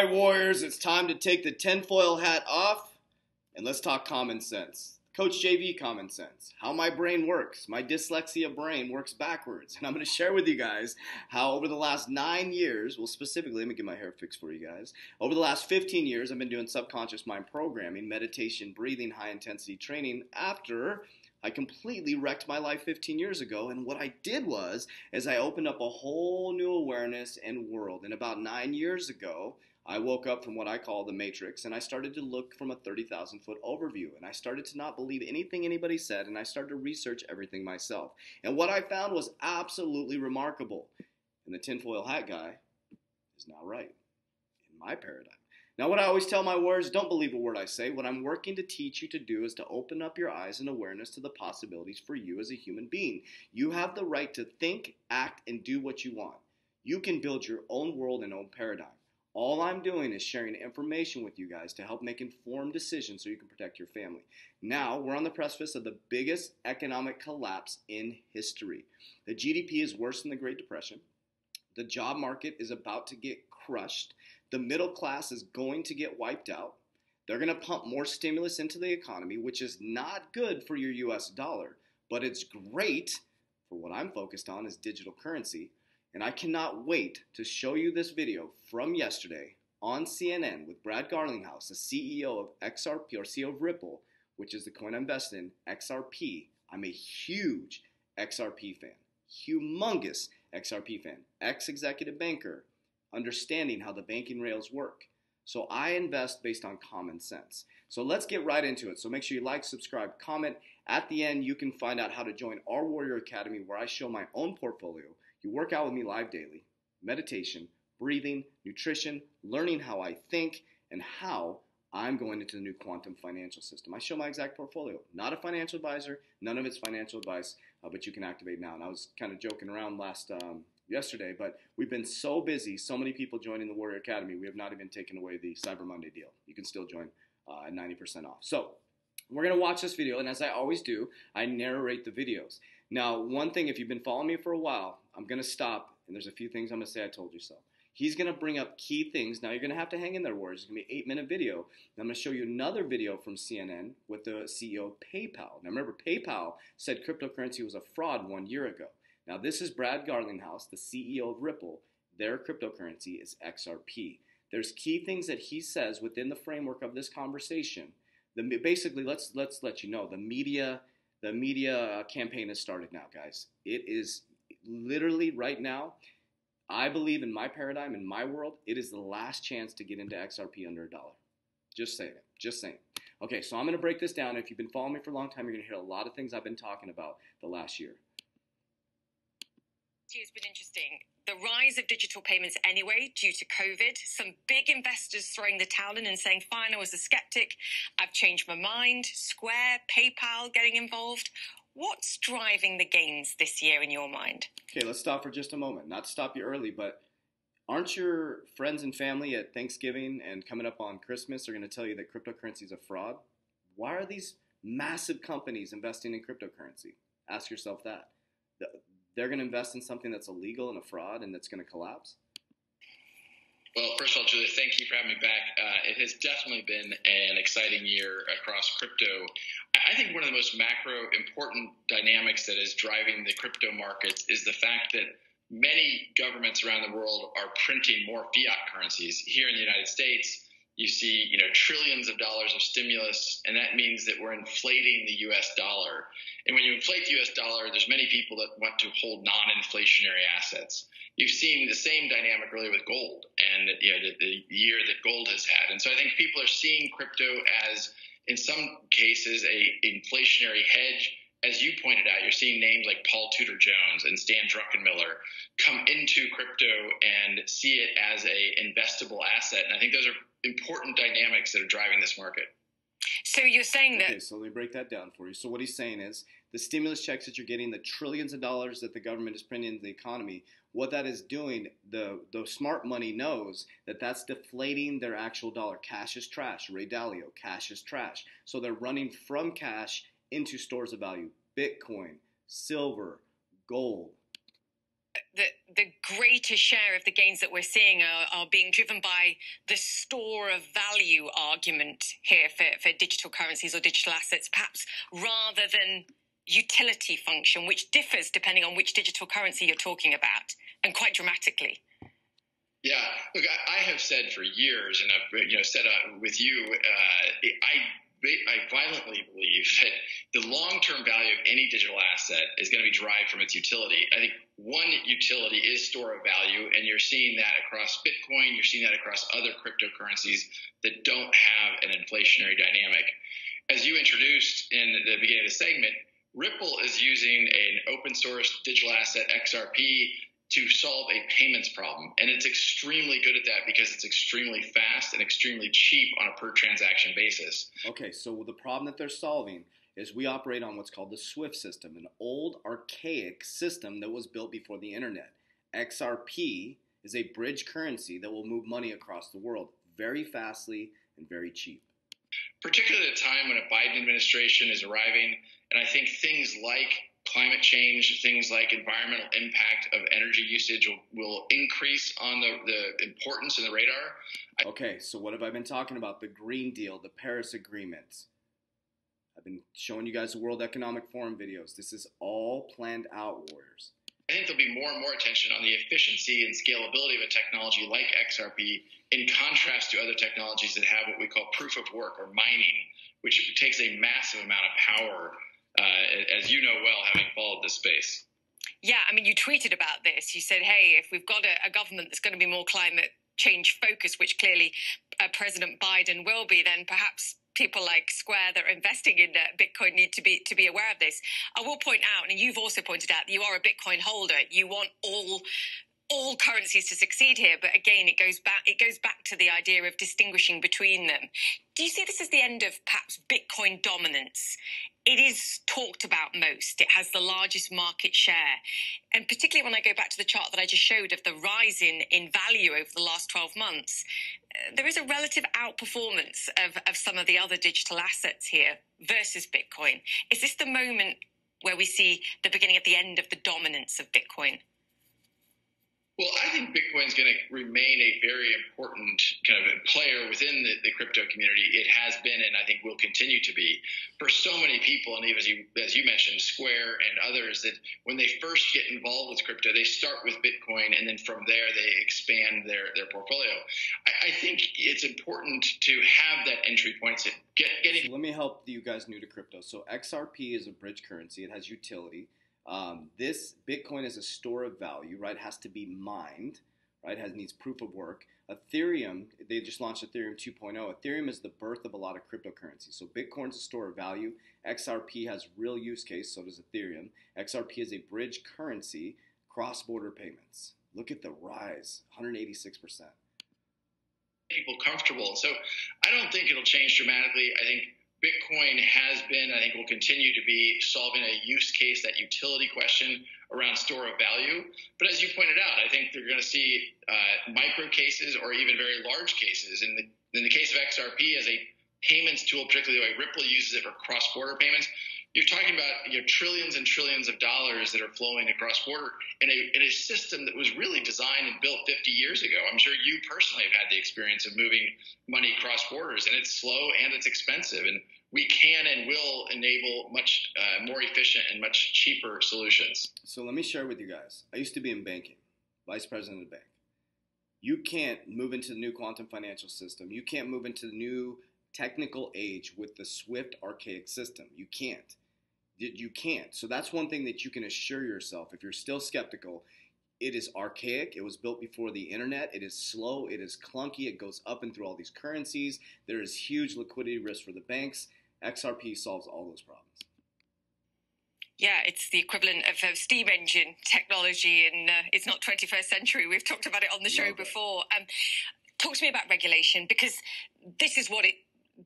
right, Warriors, it's time to take the tinfoil hat off and let's talk common sense. Coach JV common sense. How my brain works. My dyslexia brain works backwards. And I'm going to share with you guys how over the last 9 years, well, specifically, let me get my hair fixed for you guys. Over the last 15 years, I've been doing subconscious mind programming, meditation, breathing, high intensity training after I completely wrecked my life 15 years ago, and what I did is I opened up a whole new awareness and world. And about 9 years ago, I woke up from what I call the matrix, and I started to look from a 30,000-foot overview, and I started to not believe anything anybody said, and I started to research everything myself. And what I found was absolutely remarkable. And the tinfoil hat guy is now right in my paradigm. Now, what I always tell my warriors, don't believe a word I say. What I'm working to teach you to do is to open up your eyes and awareness to the possibilities for you as a human being. You have the right to think, act, and do what you want. You can build your own world and own paradigm. All I'm doing is sharing information with you guys to help make informed decisions so you can protect your family. Now, we're on the precipice of the biggest economic collapse in history. The GDP is worse than the Great Depression. The job market is about to get crushed. The middle class is going to get wiped out. They're going to pump more stimulus into the economy, which is not good for your US dollar, but it's great for what I'm focused on is digital currency. And I cannot wait to show you this video from yesterday on CNN with Brad Garlinghouse, the CEO of XRP, or CEO of Ripple, which is the coin I invest in, XRP. I'm a huge XRP fan, humongous XRP fan, ex-executive banker, understanding how the banking rails work. So I invest based on common sense. So let's get right into it. So make sure you like, subscribe, comment. At the end, you can find out how to join our Warrior Academy where I show my own portfolio. You work out with me live daily, meditation, breathing, nutrition, learning how I think, and how I'm going into the new quantum financial system. I show my exact portfolio. Not a financial advisor, none of it's financial advice, but you can activate now. And I was kind of joking around yesterday, but we've been so busy, so many people joining the Warrior Academy, we have not even taken away the Cyber Monday deal. You can still join at 90% off. So we're going to watch this video, and as I always do, I narrate the videos. Now, one thing, if you've been following me for a while, I'm going to stop, and there's a few things I'm going to say I told you so. He's going to bring up key things. Now, you're going to have to hang in there, Warriors. It's going to be an 8-minute video. And I'm going to show you another video from CNN with the CEO of PayPal. Now, remember, PayPal said cryptocurrency was a fraud 1 year ago. Now, this is Brad Garlinghouse, the CEO of Ripple. Their cryptocurrency is XRP. There's key things that he says within the framework of this conversation. Basically, let's let you know, the media campaign has started now, guys. It is literally right now, I believe in my paradigm, in my world, it is the last chance to get into XRP under $1. Just saying it. Just saying. Okay, so I'm going to break this down. If you've been following me for a long time, you're going to hear a lot of things I've been talking about the last year. It's been interesting. The rise of digital payments anyway, due to COVID, some big investors throwing the towel in and saying, fine, I was a skeptic, I've changed my mind, Square, PayPal getting involved. What's driving the gains this year in your mind? Okay, let's stop for just a moment. Not to stop you early, but aren't your friends and family at Thanksgiving and coming up on Christmas are going to tell you that cryptocurrency is a fraud? Why are these massive companies investing in cryptocurrency? Ask yourself that. They're going to invest in something that's illegal and a fraud and that's going to collapse? Well, first of all, Julia, thank you for having me back. It has definitely been an exciting year across crypto. I think one of the most macro important dynamics that is driving the crypto markets is the fact that many governments around the world are printing more fiat currencies. Here in the United States, you see, trillions of dollars of stimulus, and that means that we're inflating the U.S. dollar. And when you inflate the U.S. dollar, there's many people that want to hold non-inflationary assets. You've seen the same dynamic really with gold and the year that gold has had. And so I think people are seeing crypto as, in some cases, a inflationary hedge. As you pointed out, you're seeing names like Paul Tudor Jones and Stan Druckenmiller come into crypto and see it as a investable asset. And I think those are important dynamics that are driving this market. So you're saying that... Okay, so let me break that down for you. So what he's saying is the stimulus checks that you're getting, the trillions of dollars that the government is printing into the economy, what that is doing, the smart money knows that that's deflating their actual dollar. Cash is trash. Ray Dalio, cash is trash. So they're running from cash into stores of value. Bitcoin, silver, gold. the greater share of the gains that we're seeing are being driven by the store of value argument here for digital currencies or digital assets, perhaps rather than utility function, which differs depending on which digital currency you're talking about, and quite dramatically. Yeah, look, I have said for years, and I've said with you, I violently believe that the long-term value of any digital asset is going to be derived from its utility. I think one utility is store of value, and you're seeing that across Bitcoin. You're seeing that across other cryptocurrencies that don't have an inflationary dynamic. As you introduced in the beginning of the segment, Ripple is using an open source digital asset, XRP, to solve a payments problem. And it's extremely good at that because it's extremely fast and extremely cheap on a per transaction basis. Okay, so the problem that they're solving is we operate on what's called the SWIFT system, an old archaic system that was built before the internet. XRP is a bridge currency that will move money across the world very fastly and very cheap. Particularly at a time when a Biden administration is arriving, and I think things like climate change, things like environmental impact of energy usage will increase on the importance in the radar. Okay, so what have I been talking about? The Green Deal, the Paris Agreement. I've been showing you guys the World Economic Forum videos. This is all planned out, Warriors. I think there'll be more and more attention on the efficiency and scalability of a technology like XRP in contrast to other technologies that have what we call proof of work or mining, which takes a massive amount of power, as you know well, having followed this space. Yeah, I mean, you tweeted about this. You said, hey, if we've got a government that's going to be more climate change focused, which clearly President Biden will be, then perhaps people like Square that are investing in Bitcoin need to be aware of this. I will point out, and you've also pointed out, that you are a Bitcoin holder. You want all currencies to succeed here, but again, it goes back to the idea of distinguishing between them. Do you see this as the end of perhaps Bitcoin dominance? It is talked about most. It has the largest market share. And particularly when I go back to the chart that I just showed of the rise in value over the last 12 months, there is a relative outperformance of some of the other digital assets here versus Bitcoin. Is this the moment where we see the beginning of the end of the dominance of Bitcoin? Well, I think Bitcoin is going to remain a very important kind of player within the crypto community. It has been, and I think will continue to be, for so many people, and even as you mentioned, Square and others, that when they first get involved with crypto, they start with Bitcoin, and then from there they expand their portfolio. I think it's important to have that entry point to getting. So let me help you guys new to crypto. So XRP is a bridge currency. It has utility. This Bitcoin is a store of value, right? It has to be mined, right? It needs proof of work. Ethereum, they just launched Ethereum 2.0. Ethereum is the birth of a lot of cryptocurrencies. So Bitcoin's a store of value. XRP has real use case, so does Ethereum. XRP is a bridge currency, cross-border payments. Look at the rise, 186%. People comfortable. So I don't think it'll change dramatically. I think Bitcoin has been, I think will continue to be solving a use case, that utility question around store of value. But as you pointed out, I think they're going to see micro cases or even very large cases. In the case of XRP as a payments tool, particularly the way Ripple uses it for cross-border payments, you're talking about trillions and trillions of dollars that are flowing across border in a system that was really designed and built 50 years ago. I'm sure you personally have had the experience of moving money cross borders, and it's slow and it's expensive. And we can and will enable much more efficient and much cheaper solutions. So let me share with you guys. I used to be in banking, vice president of the bank. You can't move into the new quantum financial system. You can't move into the new technical age with the SWIFT archaic system. You can't. You can't. So that's one thing that you can assure yourself. If you're still skeptical, it is archaic. It was built before the internet. It is slow. It is clunky. It goes up and through all these currencies. There is huge liquidity risk for the banks. XRP solves all those problems. Yeah, it's the equivalent of steam engine technology, and it's not 21st century. We've talked about it on the show before. Talk to me about regulation, because this is what it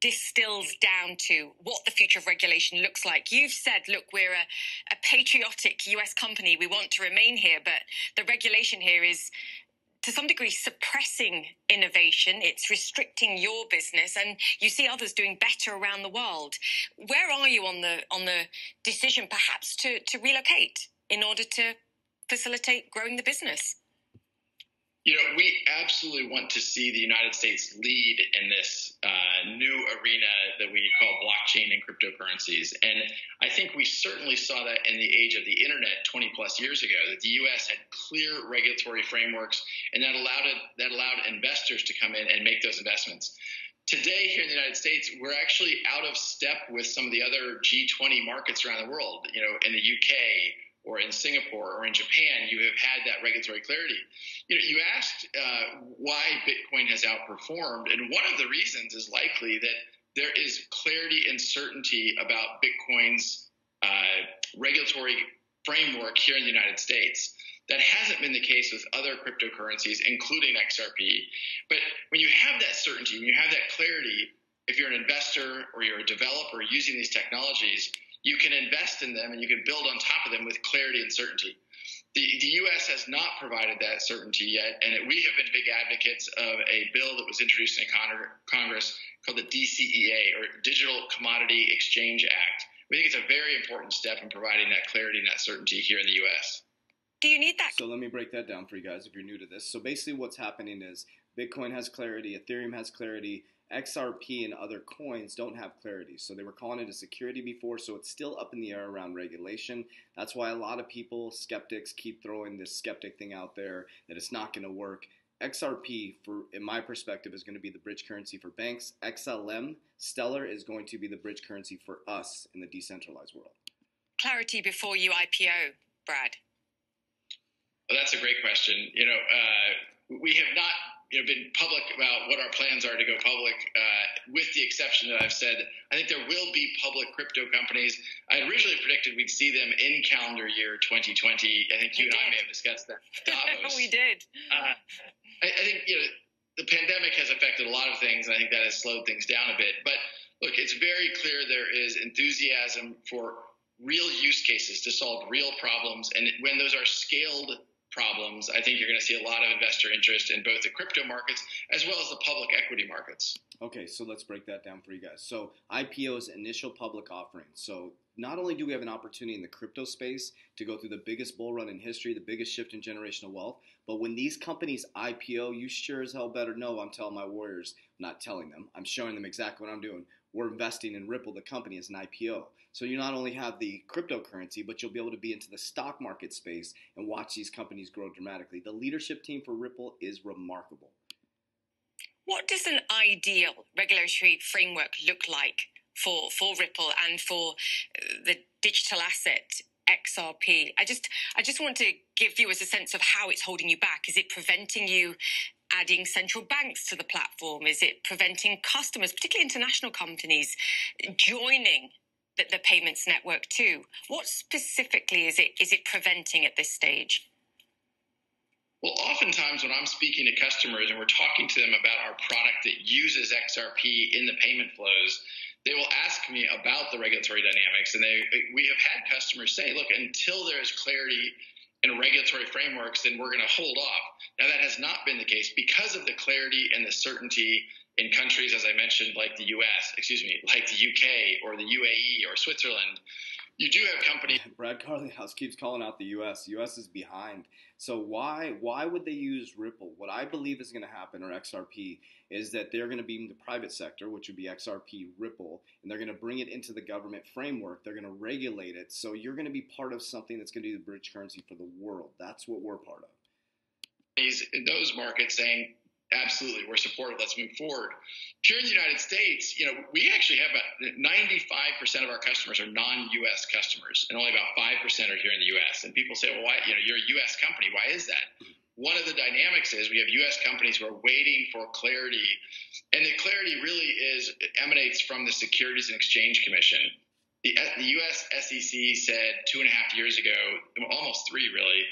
distills down to, what the future of regulation looks like. You've said, look, we're a patriotic US company. We want to remain here, but the regulation here is to some degree suppressing innovation. It's restricting your business, and you see others doing better around the world. Where are you on the decision perhaps to relocate in order to facilitate growing the business? We absolutely want to see the United States lead in this new arena that we call blockchain and cryptocurrencies. And I think we certainly saw that in the age of the internet 20 plus years ago, that the U.S. had clear regulatory frameworks, and that allowed investors to come in and make those investments. Today, here in the United States, we're actually out of step with some of the other G20 markets around the world. In the UK or in Singapore or in Japan, you have had that regulatory clarity. You asked why Bitcoin has outperformed, and one of the reasons is likely that there is clarity and certainty about Bitcoin's regulatory framework here in the United States. That hasn't been the case with other cryptocurrencies, including XRP. But when you have that certainty, when you have that clarity, if you're an investor or you're a developer using these technologies, you can invest in them and you can build on top of them with clarity and certainty. The U.S. has not provided that certainty yet, and we have been big advocates of a bill that was introduced in Congress called the DCEA, or Digital Commodity Exchange Act. We think it's a very important step in providing that clarity and that certainty here in the U.S. Do you need that? So let me break that down for you guys if you're new to this. So basically what's happening is Bitcoin has clarity, Ethereum has clarity, XRP and other coins don't have clarity. So they were calling it a security before, so it's still up in the air around regulation. That's why a lot of people, skeptics, keep throwing this skeptic thing out there that it's not going to work. XRP, in my perspective, is going to be the bridge currency for banks. XLM, Stellar, is going to be the bridge currency for us in the decentralized world. Clarity before you IPO, Brad. Well, that's a great question. We have not been public about what our plans are to go public, with the exception that I've said, I think there will be public crypto companies. I originally predicted we'd see them in calendar year 2020. I think you and I may have discussed that. Davos. We did. I think, the pandemic has affected a lot of things, and I think that has slowed things down a bit. But look, it's very clear there is enthusiasm for real use cases to solve real problems. And when those are scaled problems, I think you're going to see a lot of investor interest in both the crypto markets as well as the public equity markets. Okay, so let's break that down for you guys. So IPO is initial public offering. So not only do we have an opportunity in the crypto space to go through the biggest bull run in history, the biggest shift in generational wealth, but when these companies IPO, you sure as hell better know I'm telling my warriors, I'm not telling them, I'm showing them exactly what I'm doing. We're investing in Ripple, the company, as an IPO. So you not only have the cryptocurrency, but you'll be able to be into the stock market space and watch these companies grow dramatically. The leadership team for Ripple is remarkable. What does an ideal regulatory framework look like for Ripple and for the digital asset XRP? I just want to give viewers a sense of how it's holding you back. Is it preventing you adding central banks to the platform? Is it preventing customers, particularly international companies, joining the payments network too? What specifically is it preventing at this stage? Well, oftentimes when I'm speaking to customers and we're talking to them about our product that uses XRP in the payment flows, they will ask me about the regulatory dynamics. And we have had customers say, look, until there's clarity in regulatory frameworks, then we're going to hold off. Now, that has not been the case because of the clarity and the certainty in countries, as I mentioned, like the like the UK or the UAE or Switzerland. You do have companies. Brad Carlinghouse keeps calling out the U.S. U.S. is behind. So why would they use Ripple? What I believe is going to happen, or XRP, is that they're going to be in the private sector, which would be XRP Ripple, and they're going to bring it into the government framework. They're going to regulate it. So you're going to be part of something that's going to be the bridge currency for the world. That's what we're part of. In those markets saying, absolutely, we're supportive, let's move forward. Here in the United States, we actually have about 95% of our customers are non-U.S. customers, and only about 5% are here in the U.S. And people say, well, why? You're a U.S. company. Why is that? One of the dynamics is we have U.S. companies who are waiting for clarity, and the clarity really emanates from the Securities and Exchange Commission. The U.S. SEC said 2.5 years ago, almost 3 really,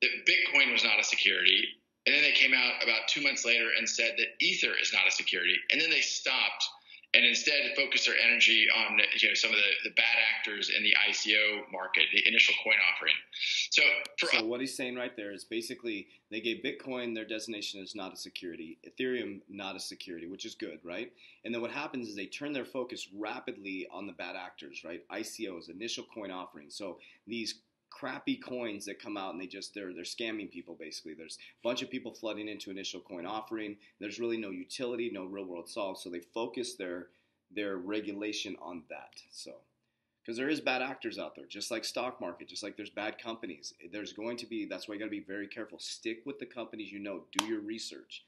that Bitcoin was not a security. And then they came out about 2 months later and said that Ether is not a security. And then they stopped and instead focused their energy on some of the bad actors in the ICO market, the initial coin offering. So what he's saying right there is basically they gave Bitcoin their designation as not a security, Ethereum not a security, which is good, right? And then what happens is they turn their focus rapidly on the bad actors, right? ICOs, initial coin offerings. So these crappy coins that come out and they're scamming people basically. There's a bunch of people flooding into initial coin offering. There's really no utility, no real world solve. So they focus their regulation on that. So because there is bad actors out there, just like stock market, just like there's bad companies. There's going to be, that's why you got to be very careful. Stick with the companies you know. Do your research.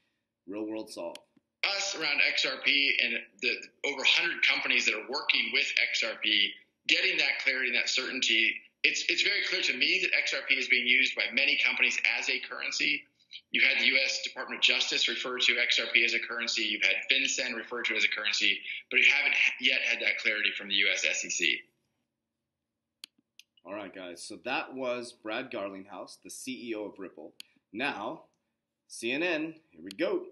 Real world solve. Us around XRP and the over 100 companies that are working with XRP, getting that clarity and that certainty, it's very clear to me that XRP is being used by many companies as a currency. You've had the U.S. Department of Justice refer to XRP as a currency. You've had FinCEN refer to it as a currency, but you haven't yet had that clarity from the U.S. SEC. All right, guys. So that was Brad Garlinghouse, the CEO of Ripple. Now, CNN, here we go.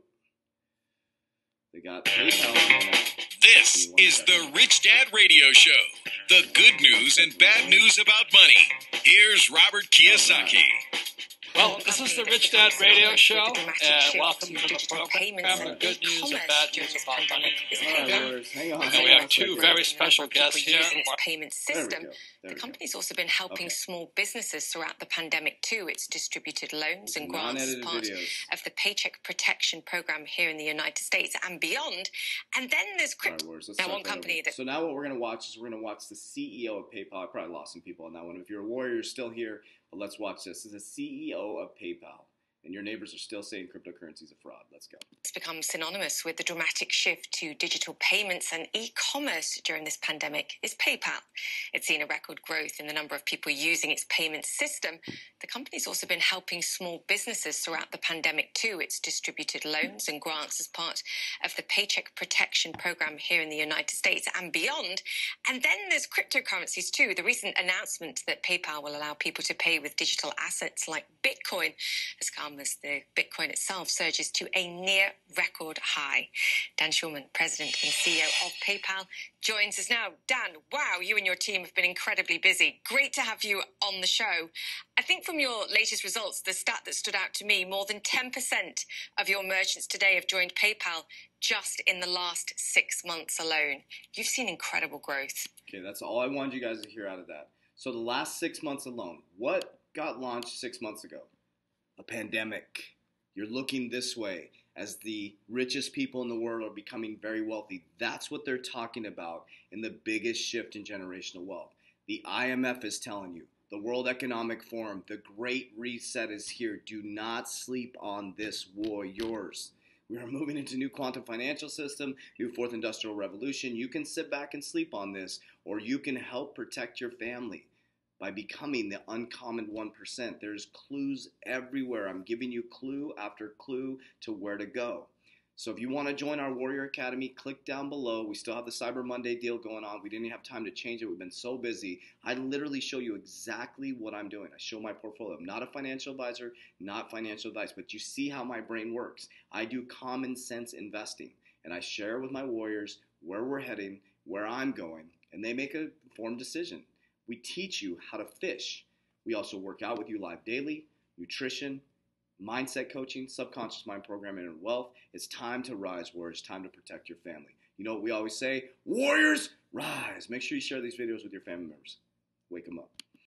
They got PayPal. This is the Rich Dad Radio Show. The good news and bad news about money. Here's Robert Kiyosaki. Well, this is the Rich Dad Radio Show, and welcome to the program. The good news and bad news about money. Hang on. And we have two very special guests here. Using its payment system. The company's also been helping small businesses throughout the pandemic too. It's distributed loans and grants as part of the Paycheck Protection Program here in the United States and beyond. And then there's crypto. Now, one company that. So now what we're going to watch is we're going to watch the CEO of PayPal. I probably lost some people on that one. If you're a warrior, you're still here. But let's watch this. This is the CEO of PayPal. And your neighbors are still saying cryptocurrency is a fraud. Let's go. It's become synonymous with the dramatic shift to digital payments and e-commerce during this pandemic is PayPal. It's seen a record growth in the number of people using its payment system. The company's also been helping small businesses throughout the pandemic too. It's distributed loans and grants as part of the Paycheck Protection Program here in the United States and beyond. And then there's cryptocurrencies too. The recent announcement that PayPal will allow people to pay with digital assets like Bitcoin has come as the Bitcoin itself surges to a near record high. Dan Schulman, President and CEO of PayPal, joins us now. Dan, wow, you and your team have been incredibly busy. Great to have you on the show. I think from your latest results, the stat that stood out to me, more than 10% of your merchants today have joined PayPal just in the last 6 months alone. You've seen incredible growth. Okay, that's all I wanted you guys to hear out of that. So the last 6 months alone, what got launched 6 months ago? A pandemic. You're looking this way as the richest people in the world are becoming very wealthy. That's what they're talking about in the biggest shift in generational wealth. The IMF is telling you, the World Economic Forum, the Great Reset is here. Do not sleep on this war, yours. We are moving into new quantum financial system, new fourth industrial revolution. You can sit back and sleep on this, or you can help protect your family by becoming the uncommon 1%. There's clues everywhere. I'm giving you clue after clue to where to go. So if you want to join our Warrior Academy, click down below. We still have the Cyber Monday deal going on. We didn't have time to change it. We've been so busy. I literally show you exactly what I'm doing. I show my portfolio. I'm not a financial advisor, not financial advice, but you see how my brain works. I do common sense investing, and I share with my warriors where we're heading, where I'm going, and they make an informed decision. We teach you how to fish. We also work out with you live daily, nutrition, mindset coaching, subconscious mind programming, and wealth. It's time to rise, warriors. It's time to protect your family. You know what we always say? Warriors, rise. Make sure you share these videos with your family members. Wake them up.